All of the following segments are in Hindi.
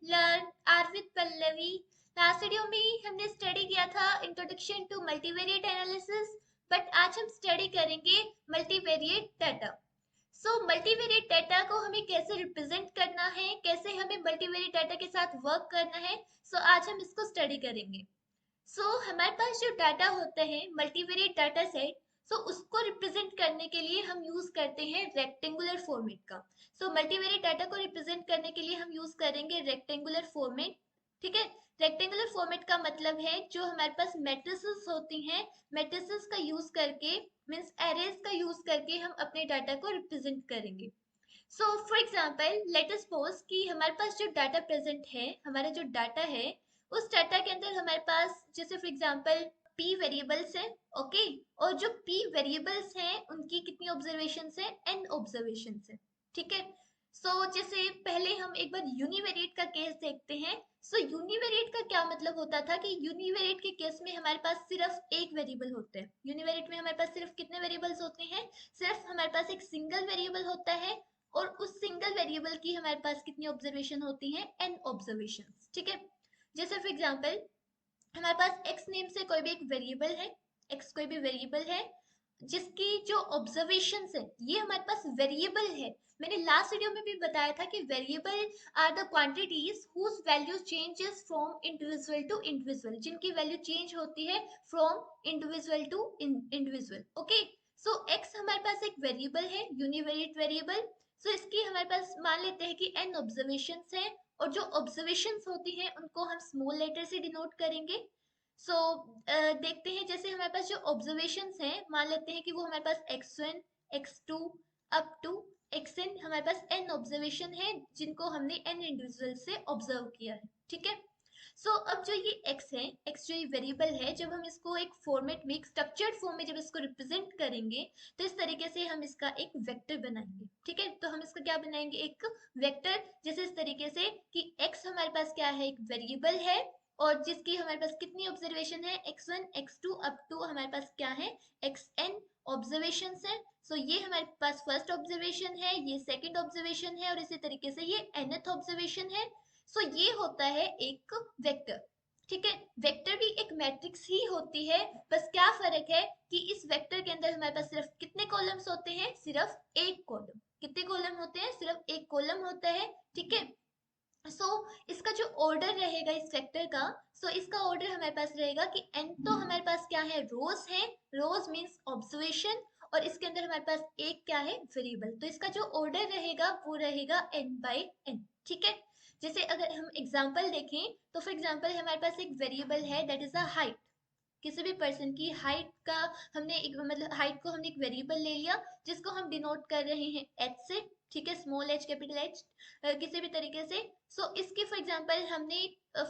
Learn R with Pallavi. Last video में हमने स्टडी किया था introduction to multivariate analysis, but आज हम स्टडी करेंगे multivariate data. So multivariate data को हमें कैसे रिप्रेजेंट करना है, कैसे हमें मल्टीवेरिएट डाटा के साथ वर्क करना है, आज हम इसको स्टडी करेंगे। हमारे पास जो डाटा होते हैं मल्टीवेरिएट डाटा सेट, उसको रिप्रेजेंट करने के लिए हम यूज करते हैं रेक्टेंगुलर फॉर्मेट का। मल्टीवेरिएट डाटा को रिप्रेजेंट करने के लिए हम यूज करेंगे रेक्टेंगुलर फॉर्मेट। ठीक है, रेक्टेंगुलर फॉर्मेट का मतलब है जो हमारे पास मैट्रिसेस होती हैं, मैट्रिसेस का यूज करके मींस एरेज का यूज करके हम अपने डाटा को रिप्रेजेंट करेंगे। For example let us suppose कि हमारे पास जो डाटा प्रेजेंट है, हमारा जो डाटा है, उस डाटा के अंदर हमारे पास जैसे फॉर एग्जाम्पल पी वेरिएबल्स है। ओके, और जो पी वेरिएबल्स हैं उनकी कितनी ऑब्जर्वेशंस है, एन ऑब्जर्वेशंस है। ठीक है, जैसे पहले हम एक बार यूनिवेरिएट का केस देखते हैं। यूनिवेरिएट का क्या मतलब होता था कि यूनिवेरिएट के केस में हमारे पास सिर्फ एक वेरिएबल होता है। यूनिवेरिएट में हमारे पास सिर्फ कितने वेरिएबल्स होते हैं, सिर्फ हमारे पास एक सिंगल वेरिएबल होता है, और उस सिंगल वेरिएबल की हमारे पास कितनी ऑब्जर्वेशन होती है, एन ऑब्जर्वेशंस। ठीक है, जैसे फॉर एग्जांपल हमारे पास x नेम से कोई भी एक वेरिएबल है, x कोई भी वेरिएबल है जिसकी जो ऑब्जर्वेशंस है ये हमारे पास वेरिएबल है। मैंने लास्ट वीडियो में भी बताया था कि variable are the quantities whose value changes from individual to individual, जिनकी वैल्यू चेंज होती है from individual to individual. Okay, x हमारे पास एक वेरिएबल है, यूनिवेरिएट वेरिएबल। इसकी हमारे पास मान लेते हैं कि n ऑब्जर्वेशंस है, और जो ऑब्जर्वेशंस होती हैं उनको हम स्मॉल लेटर से डिनोट करेंगे। देखते हैं, जैसे हमारे पास जो ऑब्जर्वेशंस हैं मान लेते हैं कि वो हमारे पास x1 x2 up to xn, हमारे पास n ऑब्जर्वेशन है जिनको हमने n इंडिविजुअल से ऑब्जर्व किया है। ठीक है, अब जो ये x है, x जो ये वेरिएबल है, जब हम इसको एक फॉर्मेट में, एक स्ट्रक्चर्ड फॉर्म में जब इसको रिप्रेजेंट करेंगे तो इस तरीके से हम इसका एक वेक्टर बनाएंगे। ठीक है, तो हम इसका क्या बनाएंगे, एक वेक्टर, जैसे इस तरीके से कि x हमारे पास क्या है, एक वेरिएबल है, और जिसकी हमारे पास कितनी ऑब्जर्वेशन है, x1 x2 अप टू हमारे पास क्या है, xn ऑब्जर्वेशंस है। ये हमारे पास फर्स्ट ऑब्जर्वेशन है, ये सेकंड ऑब्जर्वेशन है, और इसी तरीके से ये nth ऑब्जर्वेशन है। ये होता है एक वेक्टर। ठीक है, वेक्टर भी एक मैट्रिक्स ही होती है, बस क्या फर्क है कि इस वेक्टर के अंदर हमारे पास सिर्फ कितने कॉलम्स होते हैं, सिर्फ एक कॉलम। कितने कॉलम होते हैं, सिर्फ एक कॉलम होता है। ठीक है, इसका जो ऑर्डर रहेगा इस वेक्टर का, इसका ऑर्डर हमारे पास रहेगा कि n तो हमारे पास क्या है, रोज है, रोज मींस ऑब्जर्वेशन, और इसके अंदर हमारे पास एक क्या है, वेरिएबल। तो इसका जो ऑर्डर रहेगा वो रहेगा n बाई n। ठीक है, जैसे अगर हम एग्जांपल देखें तो फॉर एग्जांपल हमारे पास एक वेरिएबल है दैट इज अ हाइट। किसी भी पर्सन की हाइट का हमने एक मतलब हाइट को हमने एक वेरिएबल ले लिया जिसको हम डिनोट कर रहे हैं h से। ठीक है, स्मॉल h कैपिटल h, किसी भी तरीके से। इसकी फॉर एग्जांपल हमने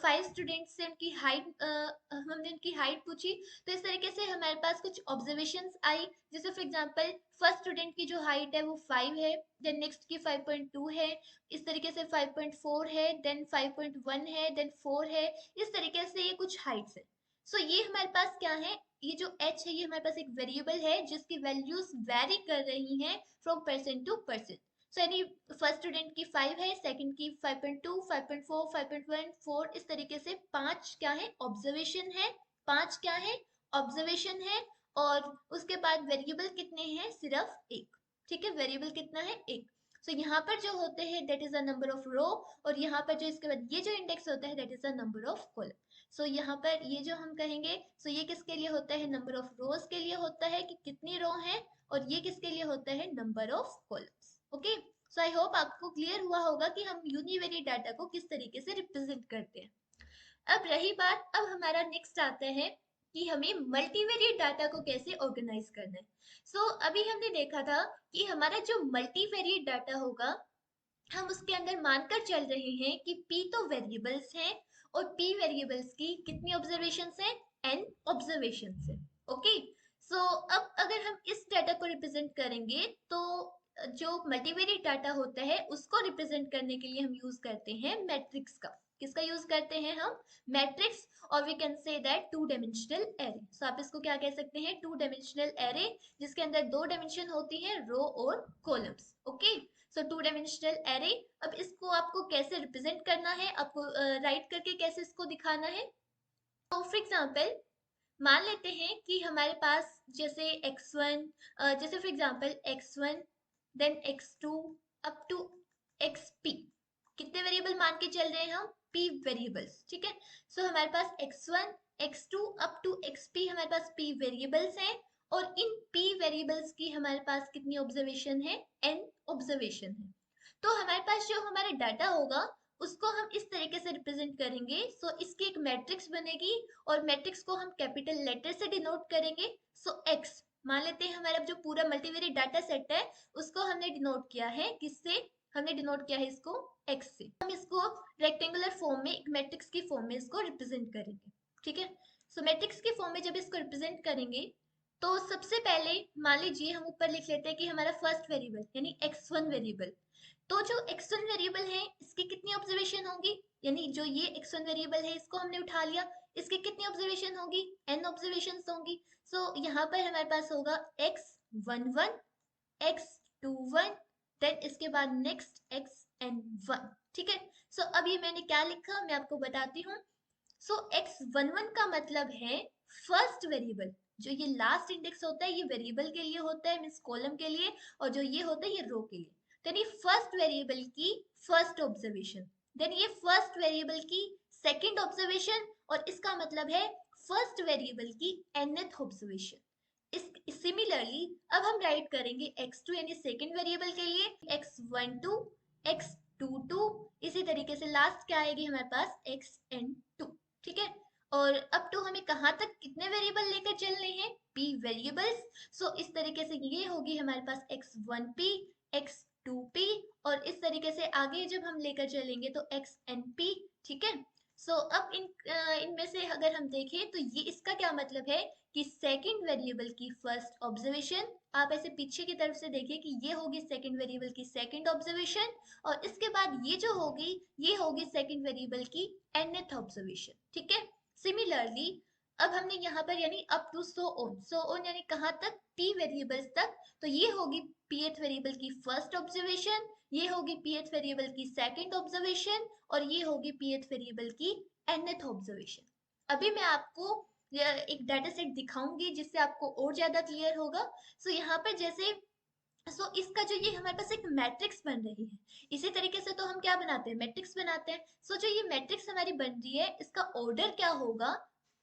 5 स्टूडेंट्स से उनकी हाइट हमने उनकी हाइट पूछी, तो इस तरीके से हमारे पास कुछ ऑब्जर्वेशंस आई। जैसे फॉर एग्जांपल फर्स्ट स्टूडेंट की जो हाइट है वो 5 है, देन नेक्स्ट की 5.2 है, इस तरीके से 5.4 है, देन 5.1 है, देन 4 है। इस तरीके से ये कुछ हाइट्स है। ये हमारे पास क्या है, ये जो h है ये हमारे पास एक वेरिएबल है जिसकी वैल्यूज वेरी कर रही हैं फ्रॉम परसेंट टू परसेंट। यानी फर्स्ट स्टूडेंट की 5 है, सेकंड की 5.2 5.4 5.1 4, इस तरीके से 5 क्या है, ऑब्जर्वेशन है। 5 क्या है, ऑब्जर्वेशन है, और उसके बाद वेरिएबल कितने हैं, सिर्फ एक। ठीक है, वेरिएबल कितना है, एक। यहाँ पर जो होते हैं that is a number of row, और यहाँ पर जो इसके बाद ये जो इंडेक्स होता है that is a number of column. यहाँ पर ये जो हम कहेंगे, ये किसके लिए होता है, नंबर ऑफ रोज के लिए होता है कि कितनी रो है, और ये किसके लिए होता है, number of columns. Okay, I hope आपको क्लियर हुआ होगा कि हम यूनिवेरिएट डाटा को किस तरीके से रिप्रेजेंट करते हैं। अब रही बात, अब हमारा नेक्स्ट आता है कि हमें मल्टीवेरिएट डाटा को कैसे ऑर्गेनाइज करना है। अभी हमने देखा था कि हमारा जो मल्टीवेरिएट डाटा होगा, हम उसके अंदर मानकर चल रहे हैं कि p तो वेरिएबल्स हैं, और p वेरिएबल्स की कितनी ऑब्जर्वेशंस हैं, n ऑब्जर्वेशंस हैं। ओके, अब अगर हम इस डाटा को रिप्रेजेंट करेंगे तो जो मल्टीवेरिएट डाटा होता है उसको रिप्रेजेंट करने के लिए हम यूज करते हैं मैट्रिक्स का। किसका यूज करते हैं हम? मैट्रिक्स। और we can say that two dimensional array. So आप इसको क्या कह सकते हैं? टू डायमेंशनल एरे, जिसके अंदर दो डायमेंशन होती है, रो और columns. Okay, so to dimensional array. अब इसको आपको कैसे रिप्रेजेंट करना है, आपको राइट करके कैसे इसको दिखाना है? तो फॉर एग्जाम्पल मान लेते हैं कि हमारे पास जैसे x1, जैसे for example x1 then x2 up to xp, कितने वेरिएबल मान के चल रहे हैं हम? p variables. ठीक है, सो हमारे पास x1 x2 up to xp हमारे पास p वेरिएबल्स हैं, और इन p वेरिएबल्स की हमारे पास कितनी ऑब्जर्वेशन है? n ऑब्जर्वेशन है। तो हमारे पास जो हमारा डाटा होगा उसको हम इस तरीके से रिप्रेजेंट करेंगे। सो इसकी एक मैट्रिक्स बनेगी, और मैट्रिक्स को हम कैपिटल लेटर से डिनोट करेंगे। सो x मान लेते हैं हमारा जो पूरा मल्टीवेरिएट डाटा सेट है उसको हमने डिनोट किया है किससे? हमने डिनोट किया है इसको x से। हम इसको रेक्टेंगुलर फॉर्म में, एक मैट्रिक्स की फॉर्म में इसको रिप्रेजेंट करेंगे। ठीक है, सो मैट्रिक्स की फॉर्म में जब इसको रिप्रेजेंट करेंगे तो सबसे पहले मान लीजिए हम ऊपर लिख लेते हैं कि हमारा फर्स्ट वेरिएबल यानी x1 वेरिएबल। तो जो x1 वेरिएबल है इसकी कितनी ऑब्जर्वेशन होगी? यानी जो ये x1 वेरिएबल है इसको हमने उठा लिया, इसकी कितनी ऑब्जर्वेशन होगी? n ऑब्जर्वेशन होंगी। सो यहाँ पर हमारे पास होगा x11 x21 देन इसके बाद नेक्स्ट xn1। ठीक है, सो अब ये मैंने क्या लिखा मैं आपको बताती हूँ। सो x11 का मतलब है फर्स्ट वेरिएबल। जो ये लास्ट इंडेक्स होता है ये वेरिएबल के लिए होता है, मीन्स कॉलम के लिए, और जो ये होता है ये रो के लिए। यानी फर्स्ट वेरिएबल की फर्स्ट ऑब्जर्वेशन, देन ये फर्स्ट वेरिएबल की सेकंड ऑब्जर्वेशन, और इसका मतलब है फर्स्ट वेरिएबल की nth ऑब्जर्वेशन। इस सिमिलरली अब हम राइट करेंगे x2 यानी सेकंड वेरिएबल के लिए x12 x22, इसी तरीके से लास्ट क्या आएगी हमारे पास? xn2। ठीक है, और अप टू हमें कहाँ तक कितने वेरिएबल लेकर चलने हैं? p variables. सो इस तरीके से ये होगी हमारे पास x1p x2p, और इस तरीके से आगे जब हम लेकर चलेंगे तो xnp। ठीक है, सो अब इनमें से अगर हम देखें तो ये इसका क्या मतलब है कि सेकंड वेरिएबल की फर्स्ट ऑब्जर्वेशन, आप ऐसे पीछे की तरफ से देखिए कि ये होगी सेकंड वेरिएबल की सेकंड ऑब्जर्वेशन, और इसके बाद ये जो होगी ये होगी सेकंड वेरिएबल की nth ऑब्जर्वेशन। ठीक है, सिमिलरली अब हमने यहाँ पर यानी अप टू सो ऑन यानी कहाँ तक? p वेरिएबल्स तक। तो ये होगी pth वेरिएबल की फर्स्ट ऑब्जर्वेशन, ये होगी pth वेरिएबल की सेकंड ऑब्जर्वेशन, और ये होगी pth वेरिएबल की nth ऑब्जर्वेशन। अभी मैं आपको एक डाटा सेट दिखाऊंगी जिससे आपको और ज्यादा क्लियर होगा। सो यहाँ पर जैसे इसका जो ये हमारे पास एक मैट्रिक्स बन रही है, इसी तरीके से तो हम क्या बनाते हैं? मैट्रिक्स बनाते हैं। जो ये मैट्रिक्स हमारी बन रही है इसका ऑर्डर क्या होगा?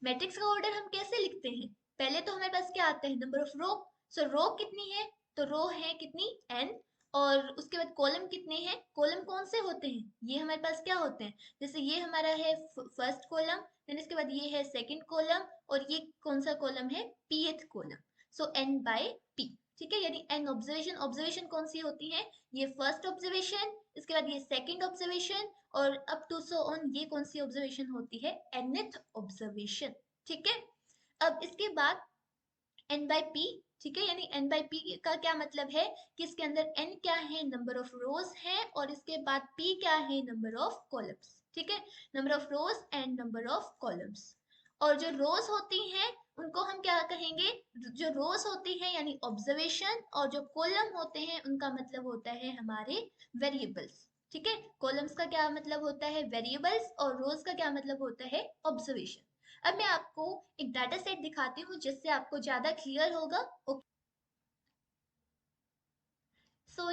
मैट्रिक्स का ऑर्डर हम कैसे लिखते हैं? पहले तो हमारे पास क्या आता है? नंबर ऑफ रो। सो रो कितनी है? तो रो है कितनी? n। और उसके बाद कॉलम कितने हैं? कॉलम कौन से होते हैं? ये हमारे पास क्या होते हैं? जैसे ये हमारा है फर्स्ट कॉलम, देन इसके बाद ये है सेकंड कॉलम, और ये कौन सा कॉलम है? pth column. So n by p। ठीक है, यानी n ऑब्जर्वेशन, ऑब्जर्वेशन कौन सी होती है? ये फर्स्ट ऑब्जर्वेशन, इसके बाद ये सेकंड ऑब्जर्वेशन, और अप टू सो ऑन ये कौन सी ऑब्जर्वेशन होती है? nth observation. ठीक है, अब इसके बाद n बाई p। ठीक है, यानी n बाई p का क्या मतलब है कि इसके अंदर n क्या है? नंबर ऑफ रोज है, और इसके बाद p क्या है? Number of columns. ठीक है, number of rose and number of columns. और जो रोज होती हैं उनको हम क्या कहेंगे? जो रोज होती हैं यानी ऑब्जर्वेशन, और जो कॉलम होते हैं उनका मतलब होता है हमारे वेरिएबल्स। ठीक है, कॉलम्स का क्या मतलब होता है? वेरिएबल्स, और रोज का क्या मतलब होता है? ऑब्जर्वेशन। अब मैं आपको एक डाटा सेट दिखाती हूँ जिससे आपको ज्यादा क्लियर होगा।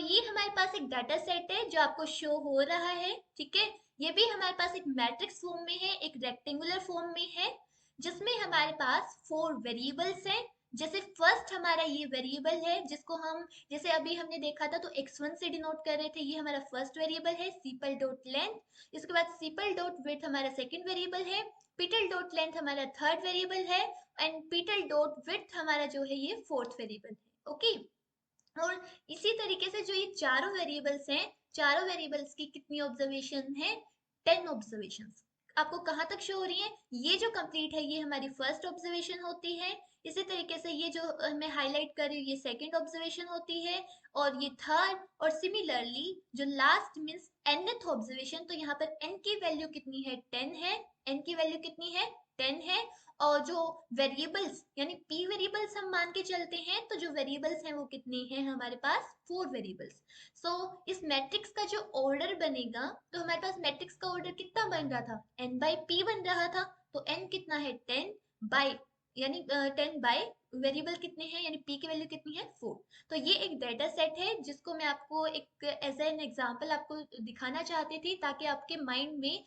ये हमारे पास एक डाटा सेट है जो आपको शो हो रहा है। ठीक है, ये भी हमारे पास एक मैट्रिक्स फॉर्म में है, एक रेक्टेंगुलर फॉर्म में है, जिसमें हमारे पास 4 वेरिएबल्स हैं। जैसे फर्स्ट हमारा ये वेरिएबल है जिसको हम, जैसे अभी हमने देखा था तो x1 से डिनोट कर रहे थे, ये हमारा फर्स्ट वेरिएबल है सीपल डॉट लेंथ। इसके बाद सीपल डॉट विड्थ हमारा सेकंड वेरिएबल है, पीटल डॉट लेंथ हमारा थर्ड वेरिएबल है, एंड पीटल डॉट विड्थ हमारा जो है ये फोर्थ वेरिएबल है। ओके, और इसी तरीके से जो ये चारों वेरिएबल्स हैं, चारों वेरिएबल्स की कितनी ऑब्जर्वेशन है? 10 ऑब्जर्वेशन। आपको कहाँ तक शो हो रही है? ये जो कंप्लीट है ये हमारी फर्स्ट ऑब्जर्वेशन होती है, इसी तरीके से ये जो मैं हाईलाइट कर रही हूँ ये सेकंड ऑब्जर्वेशन होती है, और ये थर्ड। और सिमिलरली जो लास्ट मीन्स nth ऑब्जर्वेशन, तो यहाँ पर n की वैल्यू कितनी है 10 है, n की वैल्यू कितनी है 10 है। और जो वेरिएबल्स यानी p वेरिएबल्स हम मान के चलते हैं, तो जो वेरिएबल्स हैं वो कितनी है हमारे पास 4 वेरिएबल्स। सो इस मैट्रिक्स का जो ऑर्डर बनेगा, तो हमारे पास मैट्रिक्स का ऑर्डर कितना बन रहा था n बाई p बन रहा था। तो n कितना है 10 बाई, यानी 10 बाई वेरिएबल कितने हैं यानी p की वैल्यू कितनी है 4। तो ये एक डाटा सेट है जिसको मैं आपको एक एज एन एग्जांपल आपको दिखाना चाहती थी, ताकि आपके माइंड में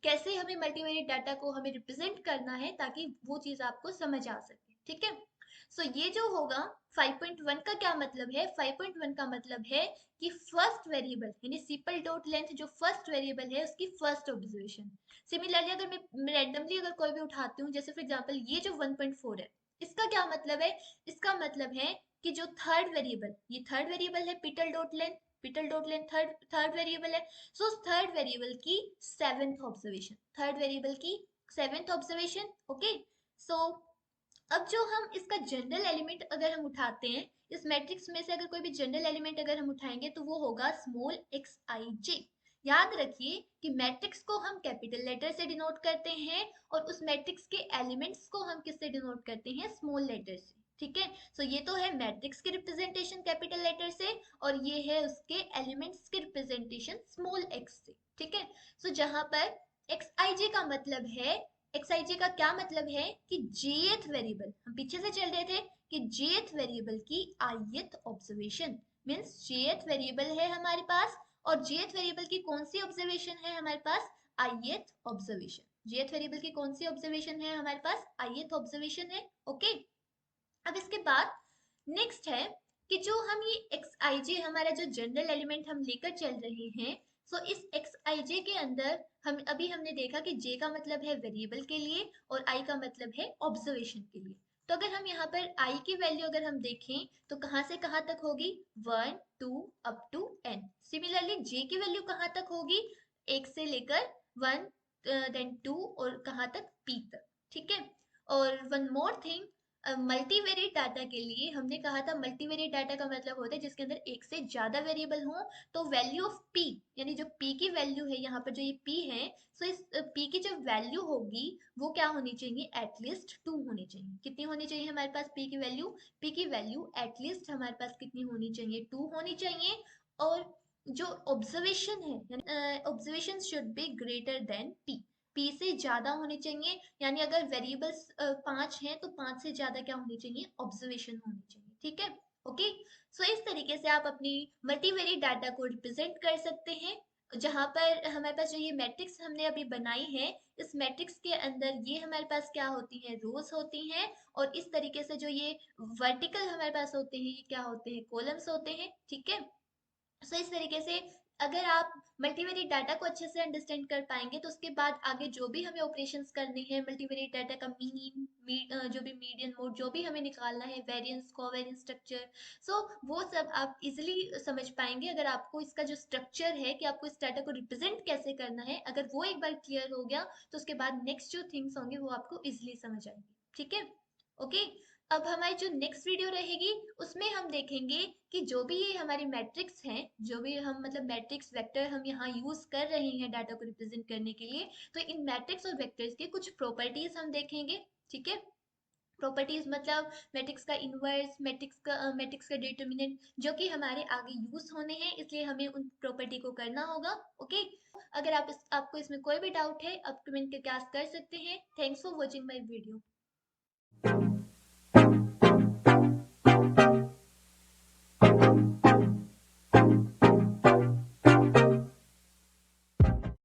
कैसे हमें मल्टीवेरिएट डाटा को हमें रिप्रेजेंट करना है, ताकि वो चीज आपको समझ आ सके। ठीक है, सो ये जो होगा 5.1 का क्या मतलब है, 5.1 का मतलब है कि फर्स्ट वेरिएबल यानी सिंपल डॉट लेंथ जो फर्स्ट वेरिएबल है उसकी फर्स्ट ऑब्जर्वेशन। सिमिलरली अगर मैं रैंडमली अगर कोई भी उठाती हूँ, जैसे फॉर एग्जांपल ये जो 1.4 है, इसका क्या मतलब है, इसका मतलब है कि जो थर्ड वेरिएबल, ये थर्ड वेरिएबल है petal dot length, petal dot length third third variable है। सो थर्ड वेरिएबल की सेवेंथ ऑब्जर्वेशन, थर्ड वेरिएबल की सेवेंथ ऑब्जर्वेशन। ओके, सो अब जो हम इसका जनरल एलिमेंट अगर हम उठाते हैं, इस मैट्रिक्स में से अगर कोई भी जनरल एलिमेंट अगर हम उठाएंगे तो वो होगा स्मॉल एक्स आई जे। याद रखिए कि मैट्रिक्स को हम कैपिटल लेटर से डिनोट करते हैं, और उस मैट्रिक्स के एलिमेंट्स को हम किससे डिनोट करते हैं, स्मॉल लेटर से। ठीक है, सो ये तो है मैट्रिक्स की रिप्रेजेंटेशन कैपिटल लेटर से, और ये है उसके एलिमेंट्स की रिप्रेजेंटेशन स्मॉल एक्स से। ठीक है, सो जहां पर एक्स आई जे का मतलब है, एक्सआईजे का क्या मतलब है कि जेथ वेरिएबल, हम पीछे से चल रहे थे कि जेथ वेरिएबल की आईथ ऑब्जर्वेशन मींस जेथ वेरिएबल है हमारे पास, और जेथ वेरिएबल की कौन सी ऑब्जर्वेशन है हमारे पास, आईथ ऑब्जर्वेशन। जेथ वेरिएबल की कौन सी ऑब्जर्वेशन है हमारे पास, आईथ ऑब्जर्वेशन है। ओके, अब इसके बाद नेक्स्ट है कि जो हम ये एक्स आई जे हमारा जो जनरल एलिमेंट हम लेकर चल रहे हैं, सो इस एक्स आई जे के अंदर हम अभी हमने देखा कि जे का मतलब है वेरिएबल के लिए और आई का मतलब है ऑब्जर्वेशन के लिए। तो अगर हम यहाँ पर आई की वैल्यू अगर हम देखें तो कहाँ से कहाँ तक होगी, 1 2 अप टू n। सिमिलरली जे की वैल्यू कहाँ तक होगी, एक से लेकर 1 देन 2 और कहाँ तक p तक। ठीक है, और one more thing, multivariate data के लिए हमने कहा था मल्टीवेरिएट डाटा का मतलब होता है जिसके अंदर एक से ज्यादा वेरिएबल हो, तो वैल्यू ऑफ p यानी जो p की वैल्यू है यहाँ पर जो ये p है, सो इस p की जो वैल्यू होगी वो क्या होनी चाहिए, एटलीस्ट 2 होनी चाहिए। कितनी होनी चाहिए हमारे पास p की वैल्यू, p की वैल्यू एटलीस्ट हमारे पास कितनी होनी चाहिए, 2 होनी चाहिए। और जो ऑब्जर्वेशन है, observation should be greater than p से ज्यादा होनी चाहिए, यानी अगर वेरिएबल्स 5 हैं तो 5 से ज्यादा क्या होनी चाहिए, ऑब्जर्वेशन होनी चाहिए। ठीक है, ओके, सो इस तरीके से आप अपनी मल्टीवेरिएट डाटा को रिप्रेजेंट कर सकते हैं, जहां पर हमारे पास जो ये मैट्रिक्स हमने अभी बनाई है, इस मैट्रिक्स के अंदर ये हमारे पास क्या होती हैं, रोज होती हैं, और इस तरीके से जो ये वर्टिकल हमारे पास होते हैं ये क्या होते हैं, कॉलम्स होते हैं। ठीक है, सो इस तरीके से अगर आप मल्टीवेरिएट डाटा को अच्छे से अंडरस्टैंड कर पाएंगे, तो उसके बाद आगे जो भी हमें ऑपरेशंस करने हैं, मल्टीवेरिएट डाटा का मीन जो भी मीडियन मोड जो भी हमें निकालना है, वेरिएंस कोवेरिएंस स्ट्रक्चर, सो वो सब आप इजिली समझ पाएंगे अगर आपको इसका जो स्ट्रक्चर है कि आपको इस डाटा को रिप्रेजेंट कैसे करना है, अगर वो एक बार क्लियर हो गया तो उसके बाद नेक्स्ट जो थिंग्स होंगे वो आपको इजिली समझ आएंगे। ठीक है, ओके, अब हमारी जो नेक्स्ट वीडियो रहेगी उसमें हम देखेंगे कि जो भी ये हमारी मैट्रिक्स हैं, जो भी हम मतलब मैट्रिक्स वेक्टर हम यहाँ यूज कर रहे हैं डाटा को रिप्रेजेंट करने के लिए, तो इन मैट्रिक्स और वेक्टर्स के कुछ प्रॉपर्टीज हम देखेंगे। ठीक है, प्रॉपर्टीज मतलब मैट्रिक्स का इनवर्स, मैट्रिक्स का डिटर्मिनेंट, जो कि हमारे आगे यूज होने हैं, इसलिए हमें उन प्रॉपर्टी को करना होगा। ओके, अगर आपको इसमें कोई भी डाउट है आप कमेंट करके आस्क कर सकते हैं। Thanks for watching my video.